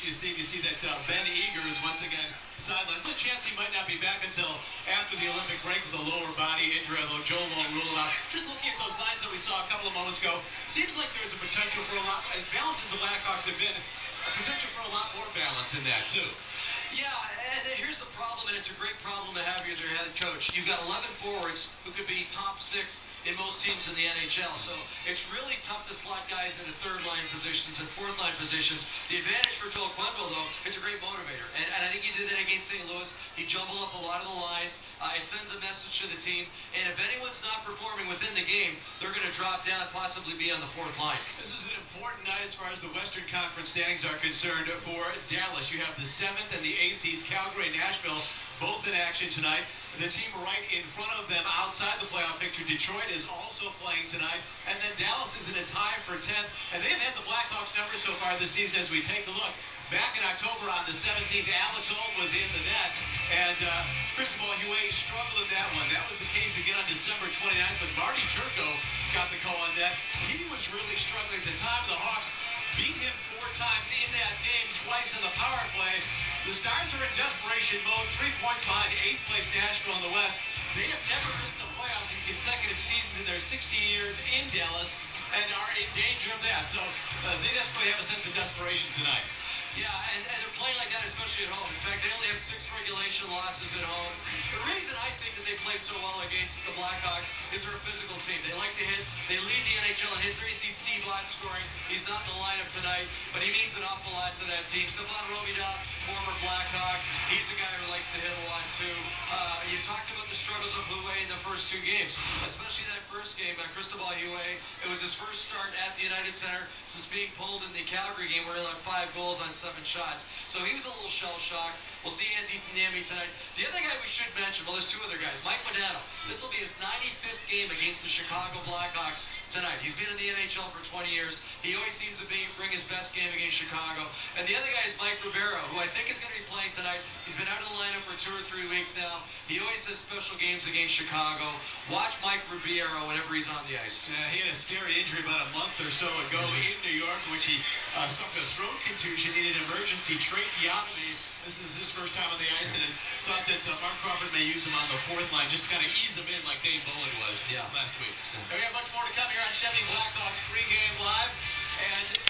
You see that Ben Eager is once again sidelined. There's a chance he might not be back until after the Olympic break with a lower body injury, although Joe won't rule it out. Just looking at those lines that we saw a couple of moments ago, seems like there's a potential for a lot, as balanced as the Blackhawks have been, a potential for a lot more balance in that, too. Yeah, and here's the problem, and it's a great problem to have you as your head coach. You've got 11 forwards who could be top 6 in most teams in the NHL. So it's really tough to slot guys into third-line positions and fourth-line positions. The advantage for Joel Quenneville, though, it's a great motivator. And I think he did that against St. Louis. He jumbled up a lot of the lines. It sends a message to the team. And if anyone's not performing within the game, they're going to drop down and possibly be on the fourth line. This is an important night as far as the Western Conference standings are concerned for Dallas. You have the 7th and the 8th seeds, Calgary and Nashville, both in action tonight. The team right in front of them outside the playoff picture, Detroit, is also playing tonight. And then Dallas is in a tie for 10th. And they've had the Blackhawks number so far this season as we take a look. Back in October on the 17th, Alex Holt was in the net. And Cristobal Huet struggled in that one. That was the case again on December 29th. But Marty Turco got the call on that. He was really struggling at the time. The Hawks beat him 4 times in that game, twice in the power play. The Stars are in desperation mode, 3 points behind 8th place Nashville in the West. They have never missed the playoffs in consecutive seasons in their 16 years in Dallas and are in danger of that. So they desperately have a sense of desperation tonight. Yeah, and they're playing like that, especially at home. In fact, they only have 6 regulation losses at home. The reason I think that they played so well against the Blackhawks is they're a physical team. They like to hit. They lead the NHL in hits. There you see Steve Ott scoring. He's not in the lineup tonight, but he means an awful lot to that team. Stefan Robida, former Blackhawk, he's a guy who likes to hit a lot, too. You talked about the struggles of Huet in the first 2 games, especially that first game. Cristobal Huet, it was his first start at the United Center since being pulled in the Calgary game where he let 5 goals on 7 shots. So he was a little shell-shocked. We'll see Andy Nami tonight. The other guy we should mention, well, there's 2 other guys. Mike Modano. This will be his 95th game against the Chicago Blackhawks tonight. He's been in the NHL for 20 years. He always seems to bring his best game against Chicago. And the other guy is Mike Ribeiro, who I think is going to be playing tonight. He's been out of the lineup for 2 or 3 weeks now. He always has special games against Chicago. Watch Mike Ribeiro whenever he's on the ice. He had a scary injury about a month or so ago in New York, in which he suffered a throat contusion, needed emergency tracheotomy. This is his first time on the ice, and thought that Mark Crawford may use him on the 4th line, just to kind of ease him in like Dave Bolin was last week. And we have much more to come here on Chevy Blackhawks pregame live. And